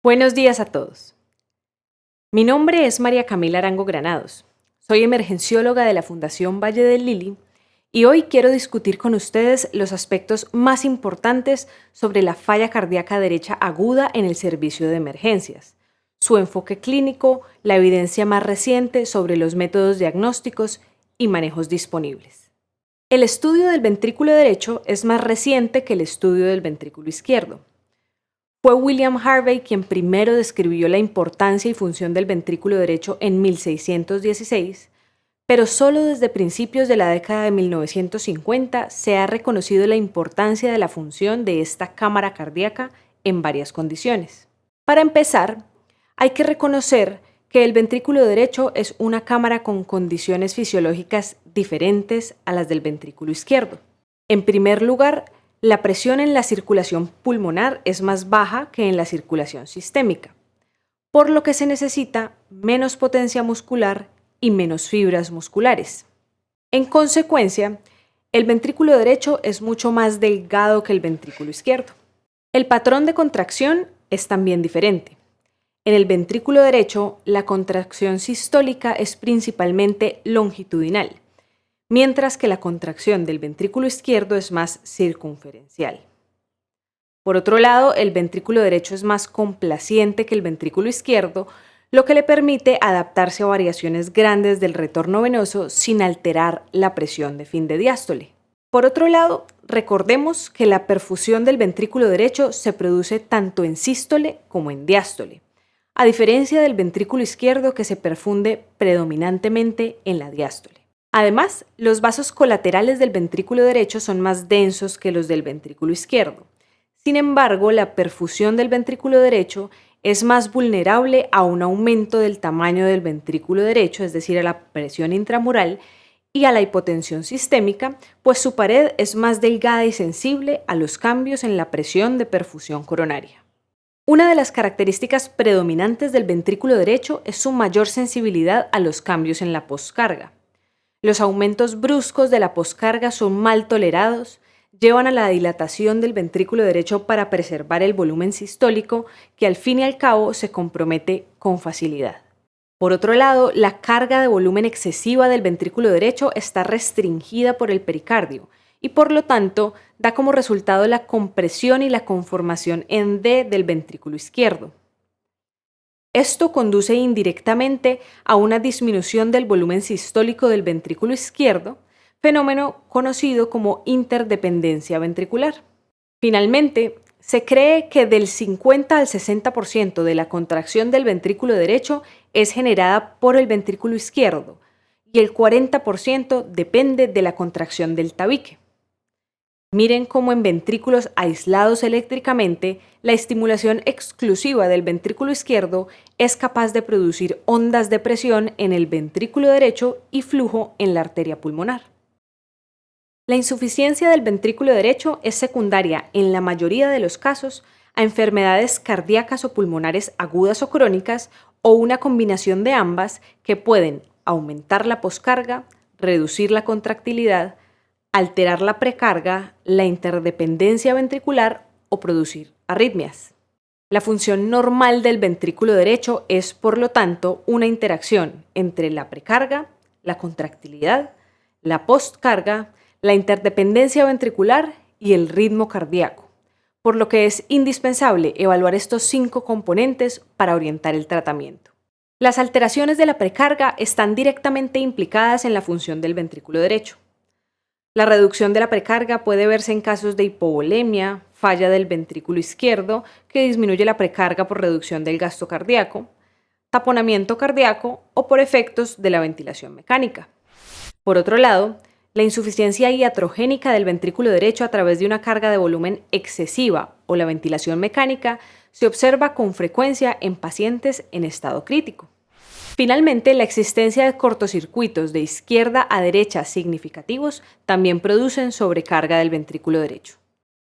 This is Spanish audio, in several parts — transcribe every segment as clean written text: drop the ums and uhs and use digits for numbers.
Buenos días a todos. Mi nombre es María Camila Arango Granados. Soy emergencióloga de la Fundación Valle del Lili y hoy quiero discutir con ustedes los aspectos más importantes sobre la falla cardíaca derecha aguda en el servicio de emergencias, su enfoque clínico, la evidencia más reciente sobre los métodos diagnósticos y manejos disponibles. El estudio del ventrículo derecho es más reciente que el estudio del ventrículo izquierdo. Fue William Harvey quien primero describió la importancia y función del ventrículo derecho en 1616, pero solo desde principios de la década de 1950 se ha reconocido la importancia de la función de esta cámara cardíaca en varias condiciones. Para empezar, hay que reconocer que el ventrículo derecho es una cámara con condiciones fisiológicas diferentes a las del ventrículo izquierdo. En primer lugar, la presión en la circulación pulmonar es más baja que en la circulación sistémica, por lo que se necesita menos potencia muscular y menos fibras musculares. En consecuencia, el ventrículo derecho es mucho más delgado que el ventrículo izquierdo. El patrón de contracción es también diferente. En el ventrículo derecho, la contracción sistólica es principalmente longitudinal, mientras que la contracción del ventrículo izquierdo es más circunferencial. Por otro lado, el ventrículo derecho es más complaciente que el ventrículo izquierdo, lo que le permite adaptarse a variaciones grandes del retorno venoso sin alterar la presión de fin de diástole. Por otro lado, recordemos que la perfusión del ventrículo derecho se produce tanto en sístole como en diástole, a diferencia del ventrículo izquierdo que se perfunde predominantemente en la diástole. Además, los vasos colaterales del ventrículo derecho son más densos que los del ventrículo izquierdo. Sin embargo, la perfusión del ventrículo derecho es más vulnerable a un aumento del tamaño del ventrículo derecho, es decir, a la presión intramural, y a la hipotensión sistémica, pues su pared es más delgada y sensible a los cambios en la presión de perfusión coronaria. Una de las características predominantes del ventrículo derecho es su mayor sensibilidad a los cambios en la poscarga. Los aumentos bruscos de la poscarga son mal tolerados, llevan a la dilatación del ventrículo derecho para preservar el volumen sistólico, que al fin y al cabo se compromete con facilidad. Por otro lado, la carga de volumen excesiva del ventrículo derecho está restringida por el pericardio y por lo tanto da como resultado la compresión y la conformación en D del ventrículo izquierdo. Esto conduce indirectamente a una disminución del volumen sistólico del ventrículo izquierdo, fenómeno conocido como interdependencia ventricular. Finalmente, se cree que del 50 al 60% de la contracción del ventrículo derecho es generada por el ventrículo izquierdo y el 40% depende de la contracción del tabique. Miren cómo en ventrículos aislados eléctricamente, la estimulación exclusiva del ventrículo izquierdo es capaz de producir ondas de presión en el ventrículo derecho y flujo en la arteria pulmonar. La insuficiencia del ventrículo derecho es secundaria, en la mayoría de los casos, a enfermedades cardíacas o pulmonares agudas o crónicas o una combinación de ambas que pueden aumentar la poscarga, reducir la contractilidad, alterar la precarga, la interdependencia ventricular o producir arritmias. La función normal del ventrículo derecho es, por lo tanto, una interacción entre la precarga, la contractilidad, la postcarga, la interdependencia ventricular y el ritmo cardíaco, por lo que es indispensable evaluar estos 5 componentes para orientar el tratamiento. Las alteraciones de la precarga están directamente implicadas en la función del ventrículo derecho. La reducción de la precarga puede verse en casos de hipovolemia, falla del ventrículo izquierdo, que disminuye la precarga por reducción del gasto cardíaco, taponamiento cardíaco o por efectos de la ventilación mecánica. Por otro lado, la insuficiencia iatrogénica del ventrículo derecho a través de una carga de volumen excesiva o la ventilación mecánica se observa con frecuencia en pacientes en estado crítico. Finalmente, la existencia de cortocircuitos de izquierda a derecha significativos también producen sobrecarga del ventrículo derecho.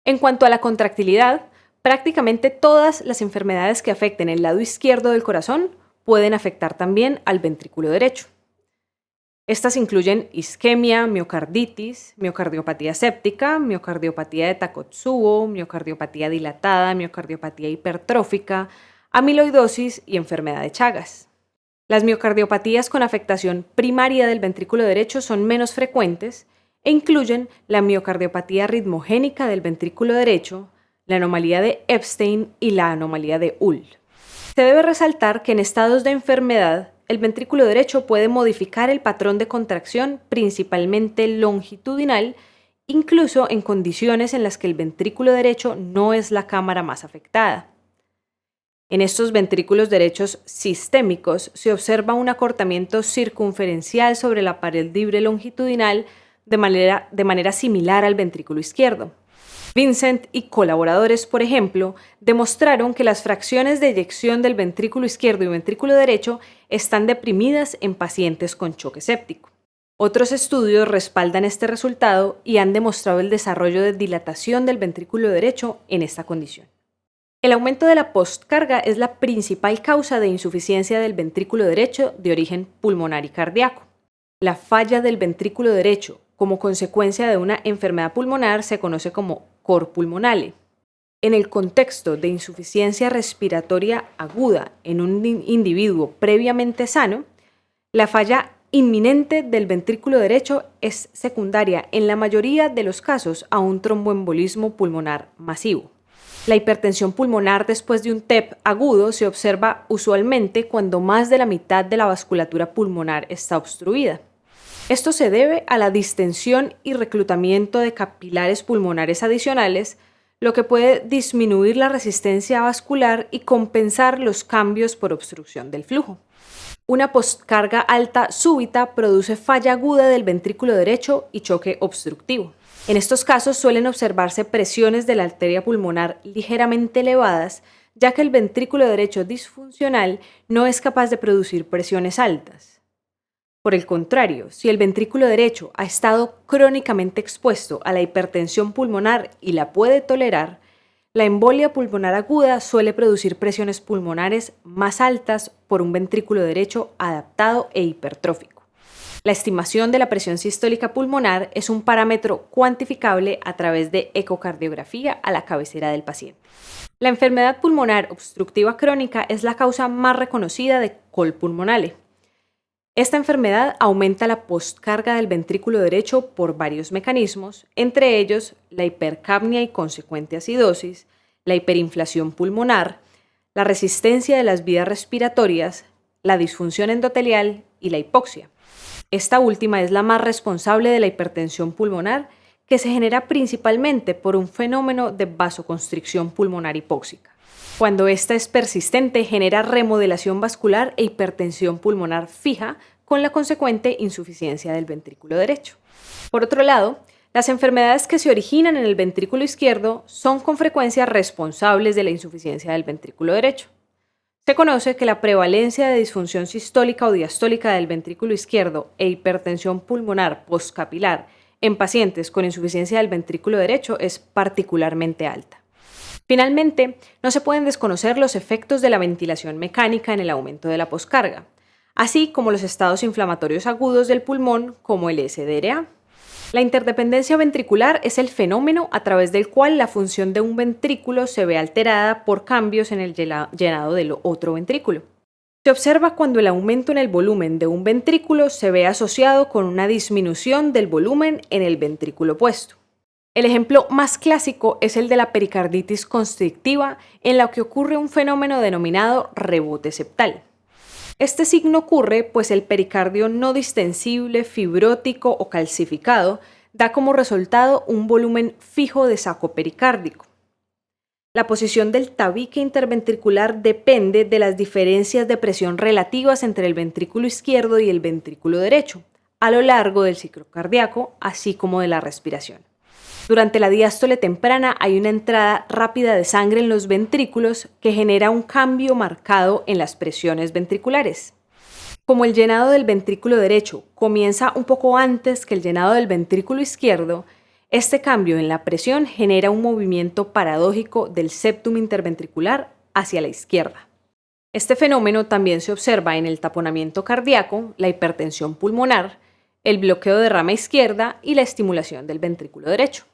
En cuanto a la contractilidad, prácticamente todas las enfermedades que afecten el lado izquierdo del corazón pueden afectar también al ventrículo derecho. Estas incluyen isquemia, miocarditis, miocardiopatía séptica, miocardiopatía de Takotsubo, miocardiopatía dilatada, miocardiopatía hipertrófica, amiloidosis y enfermedad de Chagas. Las miocardiopatías con afectación primaria del ventrículo derecho son menos frecuentes e incluyen la miocardiopatía ritmogénica del ventrículo derecho, la anomalía de Epstein y la anomalía de Uhl. Se debe resaltar que en estados de enfermedad, el ventrículo derecho puede modificar el patrón de contracción principalmente longitudinal, incluso en condiciones en las que el ventrículo derecho no es la cámara más afectada. En estos ventrículos derechos sistémicos se observa un acortamiento circunferencial sobre la pared libre longitudinal de manera similar al ventrículo izquierdo. Vincent y colaboradores, por ejemplo, demostraron que las fracciones de eyección del ventrículo izquierdo y ventrículo derecho están deprimidas en pacientes con choque séptico. Otros estudios respaldan este resultado y han demostrado el desarrollo de dilatación del ventrículo derecho en esta condición. El aumento de la postcarga es la principal causa de insuficiencia del ventrículo derecho de origen pulmonar y cardíaco. La falla del ventrículo derecho como consecuencia de una enfermedad pulmonar se conoce como cor pulmonale. En el contexto de insuficiencia respiratoria aguda en un individuo previamente sano, la falla inminente del ventrículo derecho es secundaria en la mayoría de los casos a un tromboembolismo pulmonar masivo. La hipertensión pulmonar después de un TEP agudo se observa usualmente cuando más de la mitad de la vasculatura pulmonar está obstruida. Esto se debe a la distensión y reclutamiento de capilares pulmonares adicionales, lo que puede disminuir la resistencia vascular y compensar los cambios por obstrucción del flujo. Una postcarga alta súbita produce falla aguda del ventrículo derecho y choque obstructivo. En estos casos suelen observarse presiones de la arteria pulmonar ligeramente elevadas, ya que el ventrículo derecho disfuncional no es capaz de producir presiones altas. Por el contrario, si el ventrículo derecho ha estado crónicamente expuesto a la hipertensión pulmonar y la puede tolerar, la embolia pulmonar aguda suele producir presiones pulmonares más altas por un ventrículo derecho adaptado e hipertrófico. La estimación de la presión sistólica pulmonar es un parámetro cuantificable a través de ecocardiografía a la cabecera del paciente. La enfermedad pulmonar obstructiva crónica es la causa más reconocida de cor pulmonale. Esta enfermedad aumenta la postcarga del ventrículo derecho por varios mecanismos, entre ellos la hipercapnia y consecuente acidosis, la hiperinflación pulmonar, la resistencia de las vías respiratorias, la disfunción endotelial y la hipoxia. Esta última es la más responsable de la hipertensión pulmonar, que se genera principalmente por un fenómeno de vasoconstricción pulmonar hipóxica. Cuando esta es persistente, genera remodelación vascular e hipertensión pulmonar fija, con la consecuente insuficiencia del ventrículo derecho. Por otro lado, las enfermedades que se originan en el ventrículo izquierdo son con frecuencia responsables de la insuficiencia del ventrículo derecho. Se conoce que la prevalencia de disfunción sistólica o diastólica del ventrículo izquierdo e hipertensión pulmonar postcapilar en pacientes con insuficiencia del ventrículo derecho es particularmente alta. Finalmente, no se pueden desconocer los efectos de la ventilación mecánica en el aumento de la postcarga, así como los estados inflamatorios agudos del pulmón como el SDRA. La interdependencia ventricular es el fenómeno a través del cual la función de un ventrículo se ve alterada por cambios en el llenado del otro ventrículo. Se observa cuando el aumento en el volumen de un ventrículo se ve asociado con una disminución del volumen en el ventrículo opuesto. El ejemplo más clásico es el de la pericarditis constrictiva, en la que ocurre un fenómeno denominado rebote septal. Este signo ocurre pues el pericardio no distensible, fibrótico o calcificado da como resultado un volumen fijo de saco pericárdico. La posición del tabique interventricular depende de las diferencias de presión relativas entre el ventrículo izquierdo y el ventrículo derecho, a lo largo del ciclo cardíaco, así como de la respiración. Durante la diástole temprana hay una entrada rápida de sangre en los ventrículos que genera un cambio marcado en las presiones ventriculares. Como el llenado del ventrículo derecho comienza un poco antes que el llenado del ventrículo izquierdo, este cambio en la presión genera un movimiento paradójico del septum interventricular hacia la izquierda. Este fenómeno también se observa en el taponamiento cardíaco, la hipertensión pulmonar, el bloqueo de rama izquierda y la estimulación del ventrículo derecho.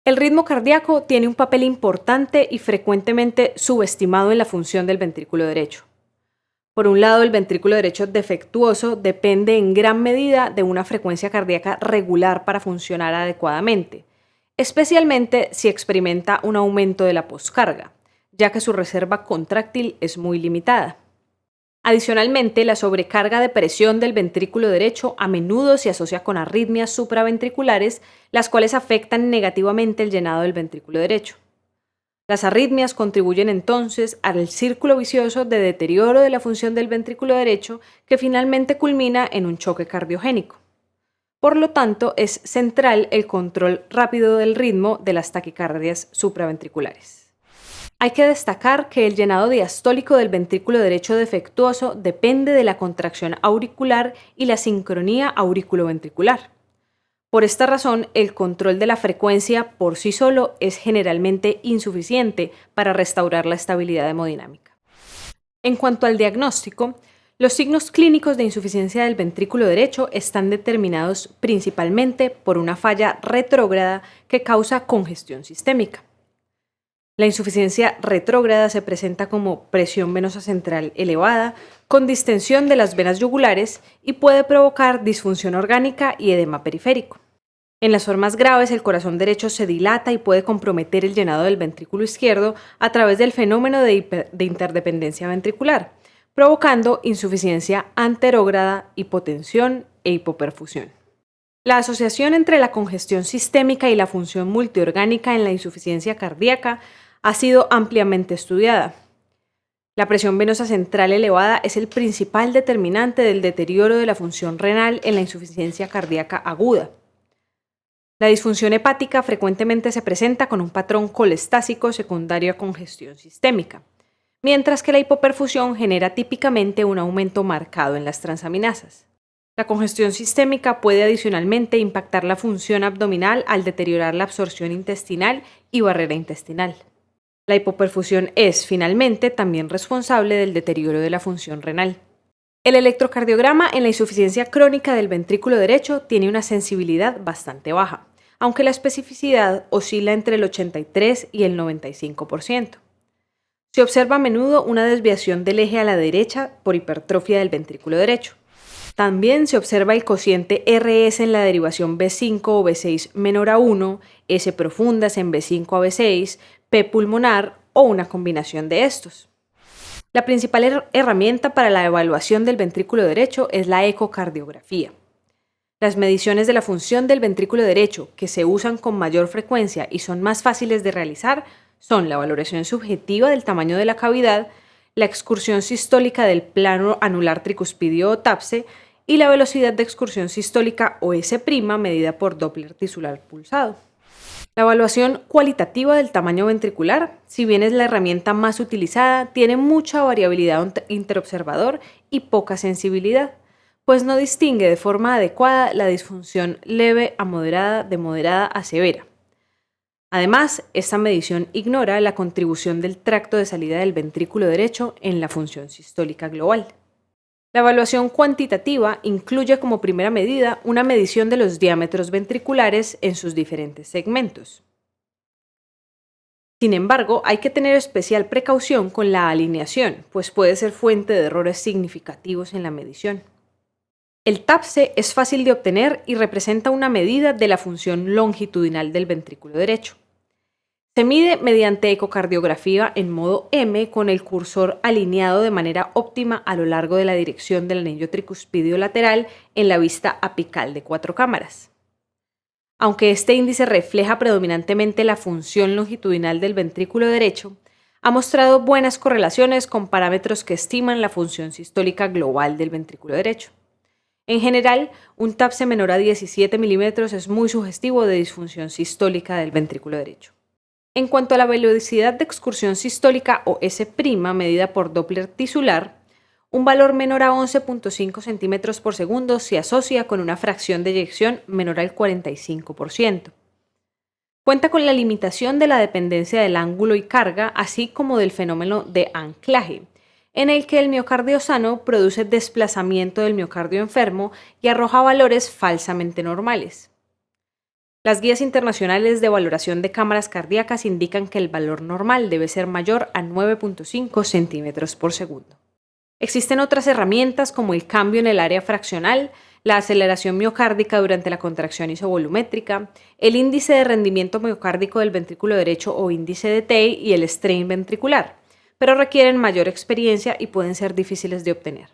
El ritmo cardíaco tiene un papel importante y frecuentemente subestimado en la función del ventrículo derecho. Por un lado, el ventrículo derecho defectuoso depende en gran medida de una frecuencia cardíaca regular para funcionar adecuadamente, especialmente si experimenta un aumento de la poscarga, ya que su reserva contráctil es muy limitada. Adicionalmente, la sobrecarga de presión del ventrículo derecho a menudo se asocia con arritmias supraventriculares, las cuales afectan negativamente el llenado del ventrículo derecho. Las arritmias contribuyen entonces al círculo vicioso de deterioro de la función del ventrículo derecho que finalmente culmina en un choque cardiogénico. Por lo tanto, es central el control rápido del ritmo de las taquicardias supraventriculares. Hay que destacar que el llenado diastólico del ventrículo derecho defectuoso depende de la contracción auricular y la sincronía auriculoventricular. Por esta razón, el control de la frecuencia por sí solo es generalmente insuficiente para restaurar la estabilidad hemodinámica. En cuanto al diagnóstico, los signos clínicos de insuficiencia del ventrículo derecho están determinados principalmente por una falla retrógrada que causa congestión sistémica. La insuficiencia retrógrada se presenta como presión venosa central elevada, con distensión de las venas yugulares y puede provocar disfunción orgánica y edema periférico. En las formas graves, el corazón derecho se dilata y puede comprometer el llenado del ventrículo izquierdo a través del fenómeno de interdependencia ventricular, provocando insuficiencia anterógrada, hipotensión e hipoperfusión. La asociación entre la congestión sistémica y la función multiorgánica en la insuficiencia cardíaca ha sido ampliamente estudiada. La presión venosa central elevada es el principal determinante del deterioro de la función renal en la insuficiencia cardíaca aguda. La disfunción hepática frecuentemente se presenta con un patrón colestásico secundario a congestión sistémica, mientras que la hipoperfusión genera típicamente un aumento marcado en las transaminasas. La congestión sistémica puede adicionalmente impactar la función abdominal al deteriorar la absorción intestinal y barrera intestinal. La hipoperfusión es, finalmente, también responsable del deterioro de la función renal. El electrocardiograma en la insuficiencia crónica del ventrículo derecho tiene una sensibilidad bastante baja, aunque la especificidad oscila entre el 83 y el 95%. Se observa a menudo una desviación del eje a la derecha por hipertrofia del ventrículo derecho. También se observa el cociente RS en la derivación B5 o B6 menor a 1, S profundas en B5 a B6, P pulmonar o una combinación de estos. La principal herramienta para la evaluación del ventrículo derecho es la ecocardiografía. Las mediciones de la función del ventrículo derecho que se usan con mayor frecuencia y son más fáciles de realizar son la valoración subjetiva del tamaño de la cavidad, la excursión sistólica del plano anular tricuspidio o TAPSE y la velocidad de excursión sistólica o S' medida por Doppler tisular pulsado. La evaluación cualitativa del tamaño ventricular, si bien es la herramienta más utilizada, tiene mucha variabilidad interobservador y poca sensibilidad, pues no distingue de forma adecuada la disfunción leve a moderada de moderada a severa. Además, esta medición ignora la contribución del tracto de salida del ventrículo derecho en la función sistólica global. La evaluación cuantitativa incluye como primera medida una medición de los diámetros ventriculares en sus diferentes segmentos. Sin embargo, hay que tener especial precaución con la alineación, pues puede ser fuente de errores significativos en la medición. El TAPSE es fácil de obtener y representa una medida de la función longitudinal del ventrículo derecho. Se mide mediante ecocardiografía en modo M con el cursor alineado de manera óptima a lo largo de la dirección del anillo tricuspidio lateral en la vista apical de 4 cámaras. Aunque este índice refleja predominantemente la función longitudinal del ventrículo derecho, ha mostrado buenas correlaciones con parámetros que estiman la función sistólica global del ventrículo derecho. En general, un TAPSE menor a 17 milímetros es muy sugestivo de disfunción sistólica del ventrículo derecho. En cuanto a la velocidad de excursión sistólica o S' medida por Doppler tisular, un valor menor a 11.5 centímetros por segundo se asocia con una fracción de eyección menor al 45%. Cuenta con la limitación de la dependencia del ángulo y carga, así como del fenómeno de anclaje, en el que el miocardio sano produce desplazamiento del miocardio enfermo y arroja valores falsamente normales. Las guías internacionales de valoración de cámaras cardíacas indican que el valor normal debe ser mayor a 9,5 centímetros por segundo. Existen otras herramientas como el cambio en el área fraccional, la aceleración miocárdica durante la contracción isovolumétrica, el índice de rendimiento miocárdico del ventrículo derecho o índice de Tay y el strain ventricular, pero requieren mayor experiencia y pueden ser difíciles de obtener.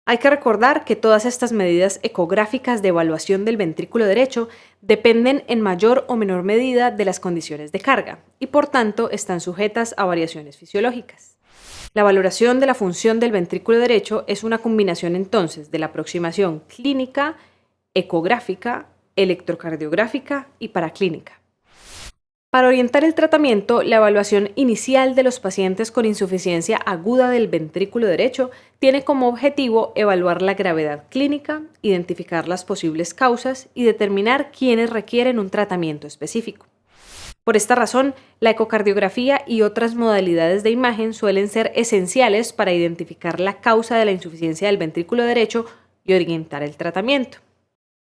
Hay que recordar que todas estas medidas ecográficas de evaluación del ventrículo derecho dependen en mayor o menor medida de las condiciones de carga y por tanto están sujetas a variaciones fisiológicas. La valoración de la función del ventrículo derecho es una combinación entonces de la aproximación clínica, ecográfica, electrocardiográfica y paraclínica. Para orientar el tratamiento, la evaluación inicial de los pacientes con insuficiencia aguda del ventrículo derecho tiene como objetivo evaluar la gravedad clínica, identificar las posibles causas y determinar quiénes requieren un tratamiento específico. Por esta razón, la ecocardiografía y otras modalidades de imagen suelen ser esenciales para identificar la causa de la insuficiencia del ventrículo derecho y orientar el tratamiento.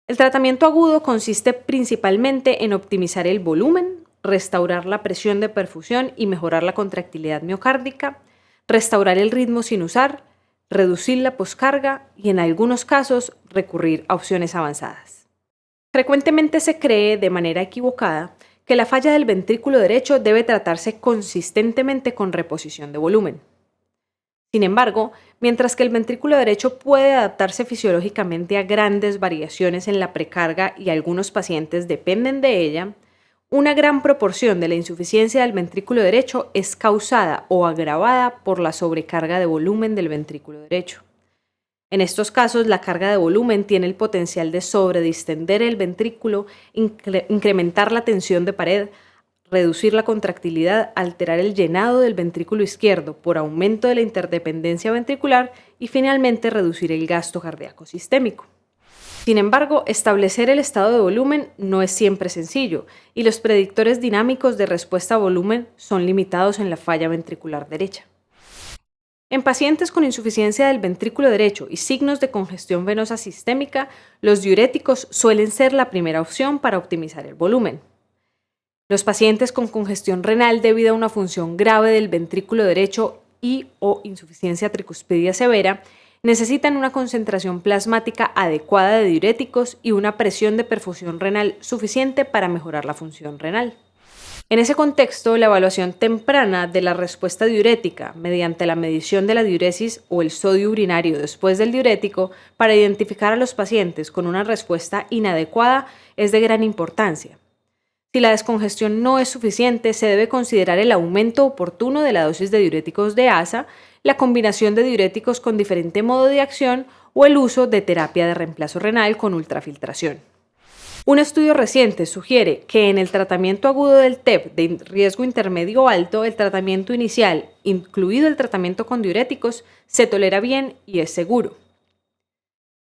El tratamiento agudo consiste principalmente en optimizar el volumen, restaurar la presión de perfusión y mejorar la contractilidad miocárdica, restaurar el ritmo sin usar, reducir la poscarga y en algunos casos recurrir a opciones avanzadas. Frecuentemente se cree de manera equivocada que la falla del ventrículo derecho debe tratarse consistentemente con reposición de volumen. Sin embargo, mientras que el ventrículo derecho puede adaptarse fisiológicamente a grandes variaciones en la precarga y algunos pacientes dependen de ella, una gran proporción de la insuficiencia del ventrículo derecho es causada o agravada por la sobrecarga de volumen del ventrículo derecho. En estos casos, la carga de volumen tiene el potencial de sobredistender el ventrículo, incrementar la tensión de pared, reducir la contractilidad, alterar el llenado del ventrículo izquierdo por aumento de la interdependencia ventricular y finalmente reducir el gasto cardíaco sistémico. Sin embargo, establecer el estado de volumen no es siempre sencillo y los predictores dinámicos de respuesta a volumen son limitados en la falla ventricular derecha. En pacientes con insuficiencia del ventrículo derecho y signos de congestión venosa sistémica, los diuréticos suelen ser la primera opción para optimizar el volumen. Los pacientes con congestión renal debido a una función grave del ventrículo derecho y/o insuficiencia tricuspidia severa necesitan una concentración plasmática adecuada de diuréticos y una presión de perfusión renal suficiente para mejorar la función renal. En ese contexto, la evaluación temprana de la respuesta diurética mediante la medición de la diuresis o el sodio urinario después del diurético para identificar a los pacientes con una respuesta inadecuada es de gran importancia. Si la descongestión no es suficiente, se debe considerar el aumento oportuno de la dosis de diuréticos de ASA, la combinación de diuréticos con diferente modo de acción o el uso de terapia de reemplazo renal con ultrafiltración. Un estudio reciente sugiere que en el tratamiento agudo del TEP de riesgo intermedio o alto, el tratamiento inicial, incluido el tratamiento con diuréticos, se tolera bien y es seguro.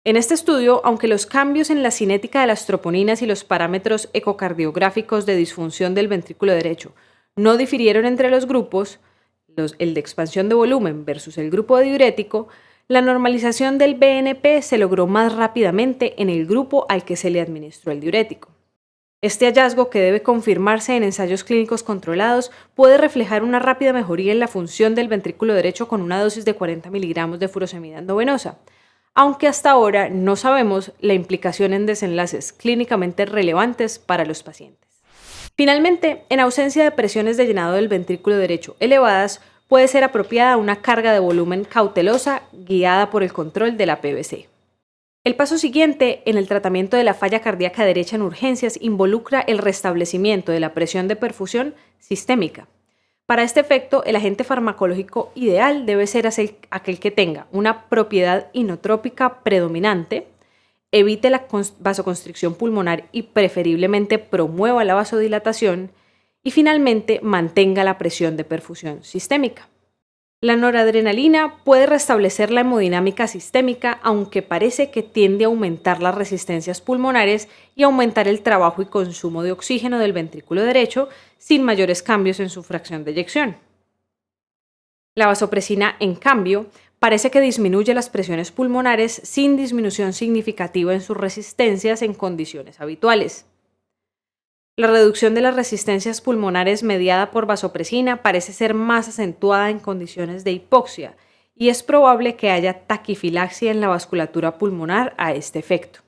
En este estudio, aunque los cambios en la cinética de las troponinas y los parámetros ecocardiográficos de disfunción del ventrículo derecho no difirieron entre los grupos, el de expansión de volumen versus el grupo de diurético, la normalización del BNP se logró más rápidamente en el grupo al que se le administró el diurético. Este hallazgo, que debe confirmarse en ensayos clínicos controlados, puede reflejar una rápida mejoría en la función del ventrículo derecho con una dosis de 40 miligramos de furosemida endovenosa, aunque hasta ahora no sabemos la implicación en desenlaces clínicamente relevantes para los pacientes. Finalmente, en ausencia de presiones de llenado del ventrículo derecho elevadas, puede ser apropiada una carga de volumen cautelosa guiada por el control de la PVC. El paso siguiente en el tratamiento de la falla cardíaca derecha en urgencias involucra el restablecimiento de la presión de perfusión sistémica. Para este efecto, el agente farmacológico ideal debe ser aquel que tenga una propiedad inotrópica predominante, evite la vasoconstricción pulmonar y preferiblemente promueva la vasodilatación, y finalmente mantenga la presión de perfusión sistémica. La noradrenalina puede restablecer la hemodinámica sistémica, aunque parece que tiende a aumentar las resistencias pulmonares y aumentar el trabajo y consumo de oxígeno del ventrículo derecho sin mayores cambios en su fracción de eyección. La vasopresina, en cambio, parece que disminuye las presiones pulmonares sin disminución significativa en sus resistencias en condiciones habituales. La reducción de las resistencias pulmonares mediada por vasopresina parece ser más acentuada en condiciones de hipoxia y es probable que haya taquifilaxia en la vasculatura pulmonar a este efecto.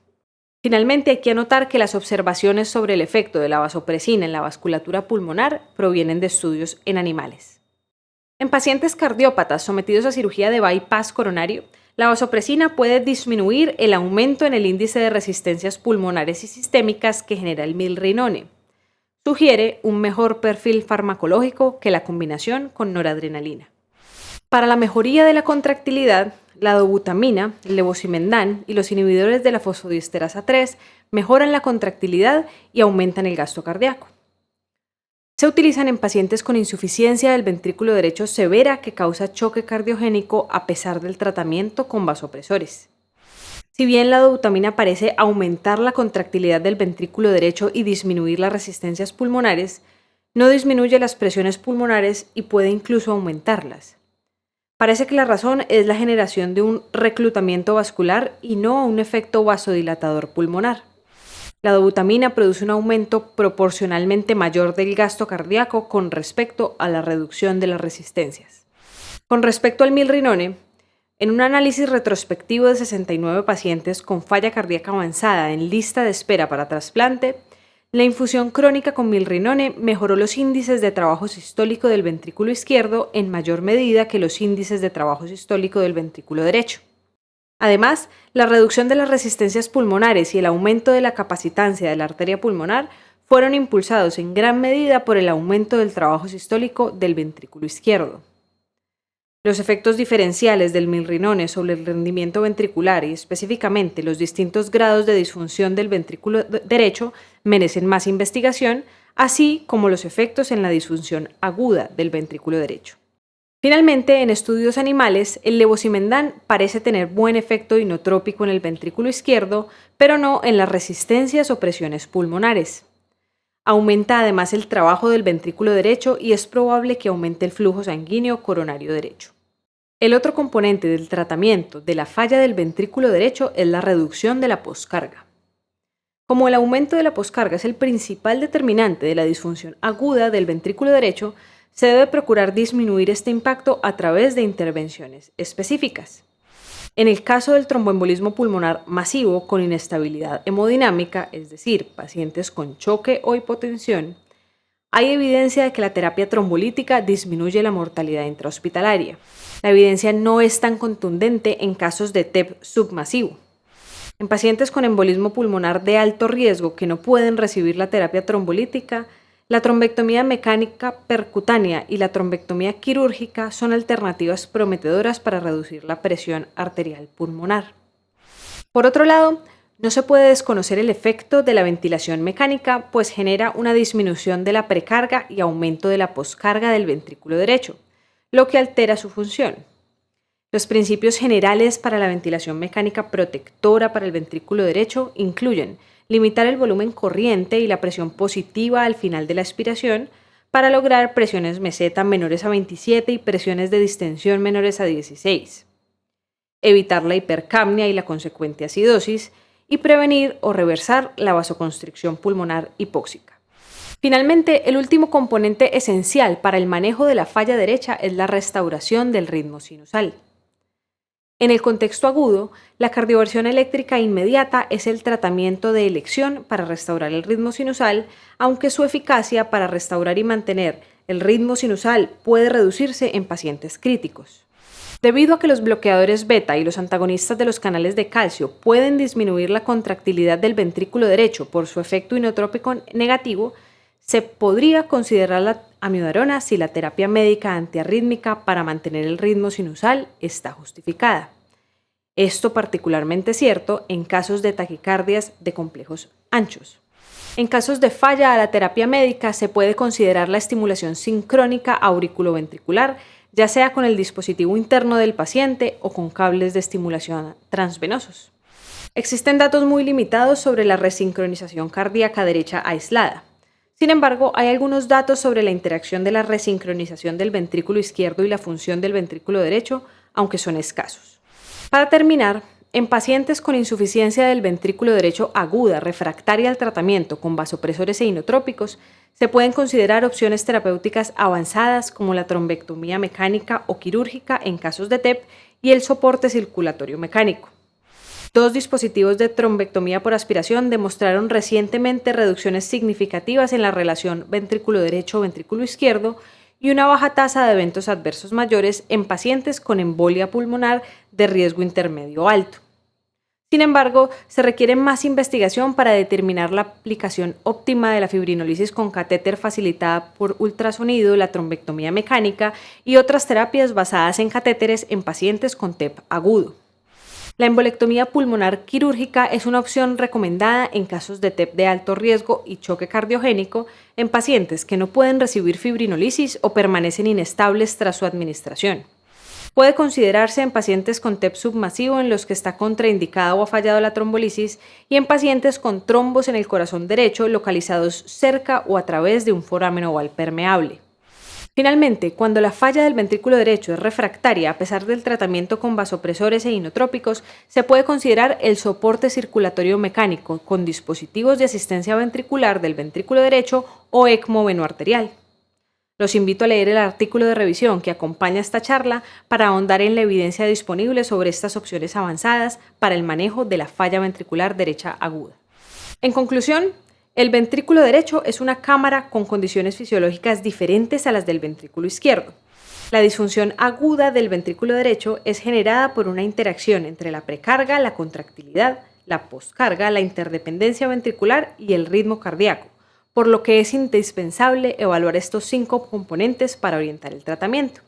Finalmente, hay que anotar que las observaciones sobre el efecto de la vasopresina en la vasculatura pulmonar provienen de estudios en animales. En pacientes cardiópatas sometidos a cirugía de bypass coronario, la vasopresina puede disminuir el aumento en el índice de resistencias pulmonares y sistémicas que genera el milrinone. Sugiere un mejor perfil farmacológico que la combinación con noradrenalina. Para la mejoría de la contractilidad, la dobutamina, el levosimendan y los inhibidores de la fosfodiesterasa 3 mejoran la contractilidad y aumentan el gasto cardíaco. Se utilizan en pacientes con insuficiencia del ventrículo derecho severa que causa choque cardiogénico a pesar del tratamiento con vasopresores. Si bien la dobutamina parece aumentar la contractilidad del ventrículo derecho y disminuir las resistencias pulmonares, no disminuye las presiones pulmonares y puede incluso aumentarlas. Parece que la razón es la generación de un reclutamiento vascular y no un efecto vasodilatador pulmonar. La dobutamina produce un aumento proporcionalmente mayor del gasto cardíaco con respecto a la reducción de las resistencias. Con respecto al milrinone, en un análisis retrospectivo de 69 pacientes con falla cardíaca avanzada en lista de espera para trasplante, la infusión crónica con milrinone mejoró los índices de trabajo sistólico del ventrículo izquierdo en mayor medida que los índices de trabajo sistólico del ventrículo derecho. Además, la reducción de las resistencias pulmonares y el aumento de la capacitancia de la arteria pulmonar fueron impulsados en gran medida por el aumento del trabajo sistólico del ventrículo izquierdo. Los efectos diferenciales del milrinone sobre el rendimiento ventricular y específicamente los distintos grados de disfunción del ventrículo derecho merecen más investigación, así como los efectos en la disfunción aguda del ventrículo derecho. Finalmente, en estudios animales, el levosimendan parece tener buen efecto inotrópico en el ventrículo izquierdo, pero no en las resistencias o presiones pulmonares. Aumenta además el trabajo del ventrículo derecho y es probable que aumente el flujo sanguíneo coronario derecho. El otro componente del tratamiento de la falla del ventrículo derecho es la reducción de la poscarga. Como el aumento de la poscarga es el principal determinante de la disfunción aguda del ventrículo derecho, se debe procurar disminuir este impacto a través de intervenciones específicas. En el caso del tromboembolismo pulmonar masivo con inestabilidad hemodinámica, es decir, pacientes con choque o hipotensión, hay evidencia de que la terapia trombolítica disminuye la mortalidad intrahospitalaria. La evidencia no es tan contundente en casos de TEP submasivo. En pacientes con embolismo pulmonar de alto riesgo que no pueden recibir la terapia trombolítica, la trombectomía mecánica percutánea y la trombectomía quirúrgica son alternativas prometedoras para reducir la presión arterial pulmonar. Por otro lado, no se puede desconocer el efecto de la ventilación mecánica, pues genera una disminución de la precarga y aumento de la poscarga del ventrículo derecho, lo que altera su función. Los principios generales para la ventilación mecánica protectora para el ventrículo derecho incluyen limitar el volumen corriente y la presión positiva al final de la expiración para lograr presiones meseta menores a 27 y presiones de distensión menores a 16. Evitar la hipercapnia y la consecuente acidosis y prevenir o reversar la vasoconstricción pulmonar hipóxica. Finalmente, el último componente esencial para el manejo de la falla derecha es la restauración del ritmo sinusal. En el contexto agudo, la cardioversión eléctrica inmediata es el tratamiento de elección para restaurar el ritmo sinusal, aunque su eficacia para restaurar y mantener el ritmo sinusal puede reducirse en pacientes críticos. Debido a que los bloqueadores beta y los antagonistas de los canales de calcio pueden disminuir la contractilidad del ventrículo derecho por su efecto inotrópico negativo, se podría considerar la amiodarona si la terapia médica antiarrítmica para mantener el ritmo sinusal está justificada. Esto particularmente es cierto en casos de taquicardias de complejos anchos. En casos de falla a la terapia médica se puede considerar la estimulación sincrónica auriculoventricular, ya sea con el dispositivo interno del paciente o con cables de estimulación transvenosos. Existen datos muy limitados sobre la resincronización cardíaca derecha aislada. Sin embargo, hay algunos datos sobre la interacción de la resincronización del ventrículo izquierdo y la función del ventrículo derecho, aunque son escasos. Para terminar, en pacientes con insuficiencia del ventrículo derecho aguda refractaria al tratamiento con vasopresores e inotrópicos, se pueden considerar opciones terapéuticas avanzadas como la trombectomía mecánica o quirúrgica en casos de TEP y el soporte circulatorio mecánico. 2 dispositivos de trombectomía por aspiración demostraron recientemente reducciones significativas en la relación ventrículo derecho-ventrículo izquierdo y una baja tasa de eventos adversos mayores en pacientes con embolia pulmonar de riesgo intermedio alto. Sin embargo, se requiere más investigación para determinar la aplicación óptima de la fibrinólisis con catéter facilitada por ultrasonido, la trombectomía mecánica y otras terapias basadas en catéteres en pacientes con TEP agudo. La embolectomía pulmonar quirúrgica es una opción recomendada en casos de TEP de alto riesgo y choque cardiogénico en pacientes que no pueden recibir fibrinólisis o permanecen inestables tras su administración. Puede considerarse en pacientes con TEP submasivo en los que está contraindicada o ha fallado la trombolisis y en pacientes con trombos en el corazón derecho localizados cerca o a través de un foramen oval permeable. Finalmente, cuando la falla del ventrículo derecho es refractaria a pesar del tratamiento con vasopresores e inotrópicos, se puede considerar el soporte circulatorio mecánico con dispositivos de asistencia ventricular del ventrículo derecho o ECMO venoarterial. Los invito a leer el artículo de revisión que acompaña esta charla para ahondar en la evidencia disponible sobre estas opciones avanzadas para el manejo de la falla ventricular derecha aguda. En conclusión, el ventrículo derecho es una cámara con condiciones fisiológicas diferentes a las del ventrículo izquierdo. La disfunción aguda del ventrículo derecho es generada por una interacción entre la precarga, la contractilidad, la poscarga, la interdependencia ventricular y el ritmo cardíaco, por lo que es indispensable evaluar estos 5 componentes para orientar el tratamiento.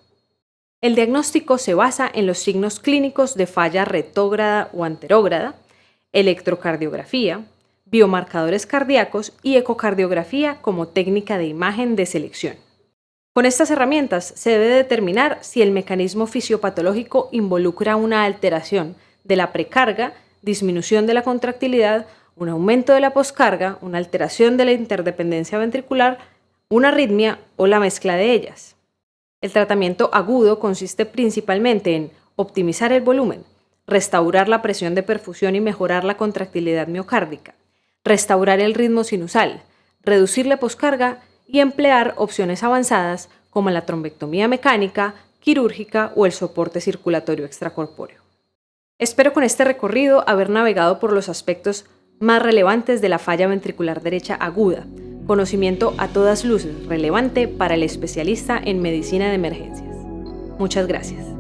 El diagnóstico se basa en los signos clínicos de falla retrógrada o anterógrada, electrocardiografía, biomarcadores cardíacos y ecocardiografía como técnica de imagen de selección. Con estas herramientas se debe determinar si el mecanismo fisiopatológico involucra una alteración de la precarga, disminución de la contractilidad, un aumento de la poscarga, una alteración de la interdependencia ventricular, una arritmia o la mezcla de ellas. El tratamiento agudo consiste principalmente en optimizar el volumen, restaurar la presión de perfusión y mejorar la contractilidad miocárdica, restaurar el ritmo sinusal, reducir la poscarga y emplear opciones avanzadas como la trombectomía mecánica, quirúrgica o el soporte circulatorio extracorpóreo. Espero con este recorrido haber navegado por los aspectos más relevantes de la falla ventricular derecha aguda, conocimiento a todas luces relevante para el especialista en medicina de emergencias. Muchas gracias.